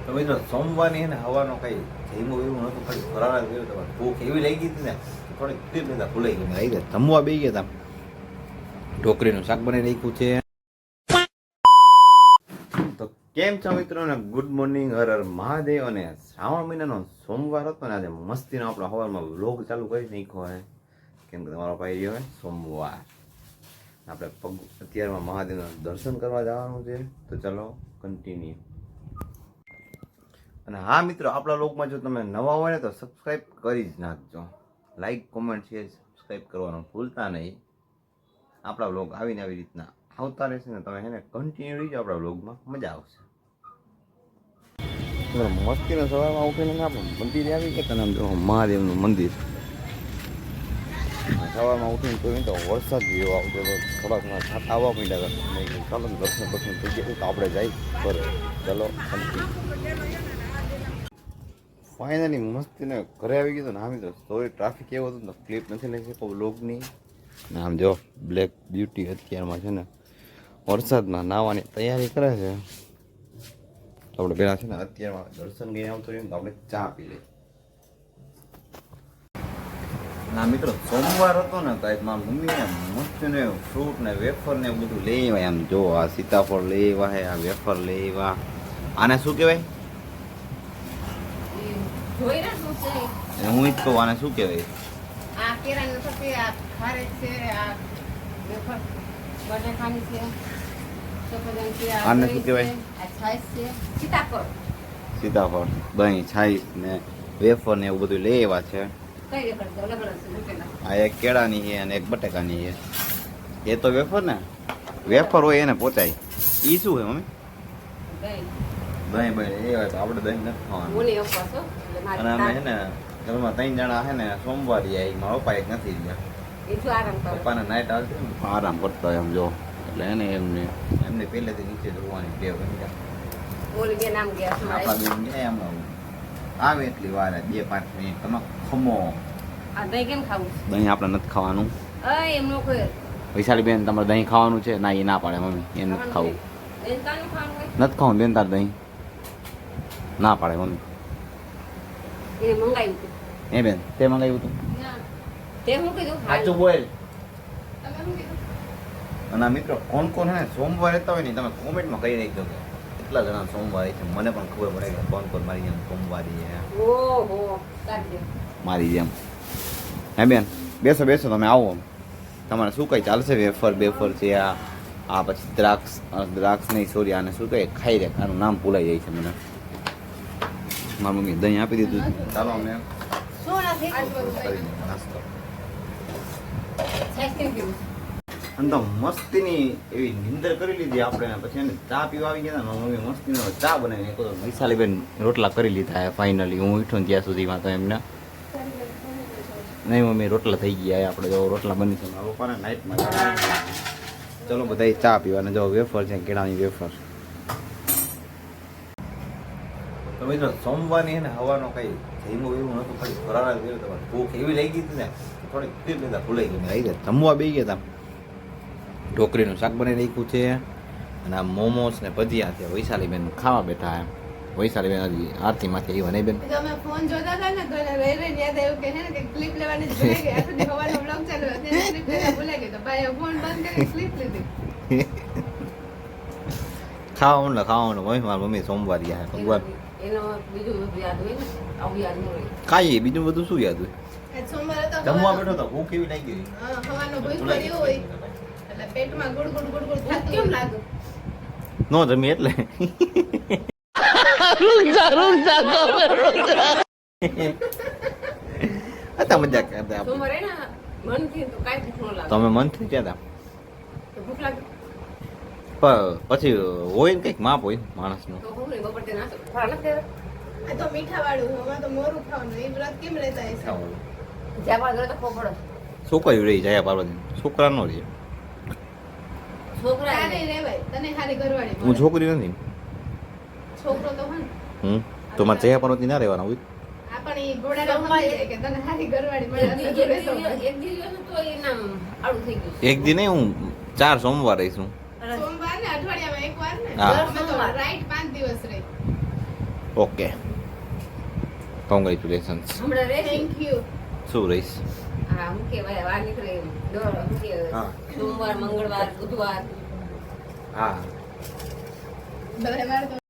તો મિત્રો સોમવારની ને હવાનો કઈ જઈમું એવું નતું, ખાલી ફરાળ જ ગયો. તમારે ભૂખ એવી લાગી હતી ને થોડીક તીર લીધા ભૂલાઈ ગઈ. આવી ગયા જમવા બે ગયા હતા. ઢોકરીનું શાક બનાવી રાખ્યું છે. તો કેમ છો મિત્રો ને ગુડ મોર્નિંગ, હર હર મહાદેવ. અને શ્રાવણ મહિનાનો સોમવાર હતો ને આજે મસ્તીનો આપણો સવારમાં વ્લોગ ચાલુ કરી નાખ્યો હોય, કેમ કે તમારો પાઈ રહ્યો હોય સોમવાર. આપણે પગ અત્યારમાં મહાદેવના દર્શન કરવા જવાનું છે. તો ચલો કન્ટિન્યુ. અને હા મિત્રો, આપણા લોકમાં જો તમે નવા હોય ને તો સબસ્ક્રાઈબ કરી જ નાખજો. લાઈક કોમેન્ટ શેર સબસ્ક્રાઈબ કરવાનું ભૂલતા નહીં. આપણા વ્લોગ આવીને આવી રીતના આવતા રહેશે ને તમે એને કન્ટિન્યુ રહીજો. આપણા વ્લોગમાં મજા આવશે. મસ્તીનો સવારમાં ઉઠીને આપણે મંદિરે આવી ગયા ને, જો મહાદેવનું મંદિર. સવારમાં ઉઠીને તો વરસાદ જેવો આવતો હતો, થોડાક છાતા આવવા માંડ્યા હતા. ચાલો દર્શન બર્શન થઈ ગયા તો આપણે જઈ પર ચલો ફાઇનલી મસ્તીને ઘરે આવી ગયો. ને આમ તો સ્ટોરી ટ્રાફિક એવો હતો ને ક્લિપ નથી લઈ શકો વ્લોગની. ને આમ જો બ્લેક બ્યુટી અત્યારમાં છે ને વરસાદમાં નાહવાની તૈયારી કરે છે. તો આપણે પહેલાં છે ને અત્યારમાં દર્શન ગઈ આવતો રહ્યું તો આપણે ચા પી લઈએ. ના મિત્રો, સોમવાર હતો ને તો મારા મમ્મીને મસ્ત ને ફ્રૂટ ને વેફર ને બધું લઈ આવ્યા. આમ જો આ સીતાફળ લઈ આવ્યા, આ વેફર લઈ આવ્યા. આને શું કહેવાય? હું જ કહું, આને શું કહેવાય? આને શું કહેવાય? સીતાફળ, દહીં, છાશ ને વેફર ને એવું બધું લઈ આવ્યા છે. આ એક કેળાની છે અને એક બટેકાની છે. એ તો વેફર ને, વેફર હોય એને પોચાય. એ શું છે મમ્મી? દહીં બહીં એ હોય તો આપણે દહીં નથી ખાવાનું. અને અમે છે ને ઘરમાં 3 જણા છે ને સોમવારી આવી. મારા પપ્પા એક નથી ગયા. પપ્પાને નાઇટ આવશે ને આરામ કરતા હોય એમ જો. એટલે એને એમને પહેલેથી નીચે જોવાની ટેવ બની જાય. આપણા બેન ગયા એમ આવે એટલી વાર 2-5 મિનિટ તમે ખમો. દહીં આપણે નથી ખાવાનું. વૈશાલી બેન તમારે દહીં ખાવાનું છે? ના, એ ના પાડે મમ્મી, એ નથી ખાવું. નથી ખાવું બેન તાર દહીં? ના પાડે મમ્મી. એ બેન તે મંગાવ્યું હતું? સાચું બોલ. અને મિત્રો કોણ કોણ હે ને સોમવાર રહેતા હોય ને તમે કોમેન્ટમાં કહી નાખજો કે કેટલા જણા સોમવાર છે. મને પણ ખબર પડે કે કોણ કોણ મારી જેમ સોમવારી છે. મારી જેમ હે બેન? બેસો બેસો, તમે આવો. તમારે શું કઈ ચાલશે? વેફર બેફર છે આ પછી દ્રાક્ષ નહીં, સોરી આને શું કહે ખાઈ રે, આનું નામ ભૂલાઈ જાય છે મને. મારી મમ્મી દહીં આપી દીધું. ચાલો અમે નાસ્તો. અને તો મસ્તીની એવી નિંદર કરી લીધી આપણે. પછી એને ચા પીવા આવી ગયા. મારી મમ્મી મસ્તીનો ચા બનાવીને વૈશાલી બેન રોટલા કરી લીધા ફાઇનલી. હું ઉઠ્યો ને ત્યાં સુધીમાં તો એમને નહીં મમ્મી રોટલા થઈ ગયા. આપણે જો રોટલા બની છે પપ્પાને નાઇટમાં. ચલો બધા ચા પીવાને જો વેફર છે, કેળાની વેફર. તો મિત્રો સોમવારની ને હવાનો કઈ જઈમું એવું નતું, ખાલી ફરાળ જ ગયો. તમારે ભૂખ એવી લાગી હતી ને થોડીક તીર લીધા ભૂલાઈ ગઈ. આવી ગયા જમવા બે ગયા હતા. ઢોકરીનું શાક બનાવી રાખ્યું છે અને આ મોમોસ ને ભજીયા છે. વૈશાલી બેન ખાવા બેઠા એમ. વૈશાલી બેન હજી આરતીમાંથી આવ્યા નહીં બેન? ફોન જોતા હતા ને યાદ આવ્યું કે હે ને ક્લિપ લેવાની ભૂલાઈ ગઈ. આખો હવાનો બ્લોગ ચાલુ હતો ક્લિપ લેવા ભૂલાઈ ગઈ. તો ભાઈ ફોન બંધ કરી ક્લિપ લીધી. ખાવાનું મારી મમ્મી સોમવારી આવે ભગવાન ખાઈએ. બીજું બધું શું યાદ હોય? જમવા બેઠો તો ભૂખ એવી લાગી ગઈ. હવાનો ભૂખ પડી હોય એટલે પેટમાં ગુડ ગુડ ગુડ ગુડ થતું કેમ લાગે? નો જમી એટલે હતા મજાક કરતા આપણે. તમે મનથી કહેતા પછી હોય ને કઈક માપ હોય માણસનું. તો મીઠા વાળું હવા તો મોરું ખાવાનું. એ વ્રત કેમ રહેતા હશે? છોકરી રહી જાય પાર્વતી, છોકરા નો રહે. છોકરા નહીં રહેવાય. તને હારી ઘરવાળી હું છોકરી નથી. છોકરો તો હોય. તો મારે જયા પાર્વતી ના રહેવાના હોય. પણ એ ઘોડાને સમજાય કે તને હારી ઘરવાળી મળે. એક દી નહીં, હું 4 સોમવાર રહીશું. સોમવાર ને અઠવાડિયામાં એક વાર ને. હા. અમે તો રાઈટ 5 દિવસ રહી. Okay congratulations. હમણાં રહેશે. Thank you. શું રહીશ? હા હું કે ભાઈ વાર નીકળે હું કે હા. સોમવાર મંગળવાર બુધવાર હા બરાબર.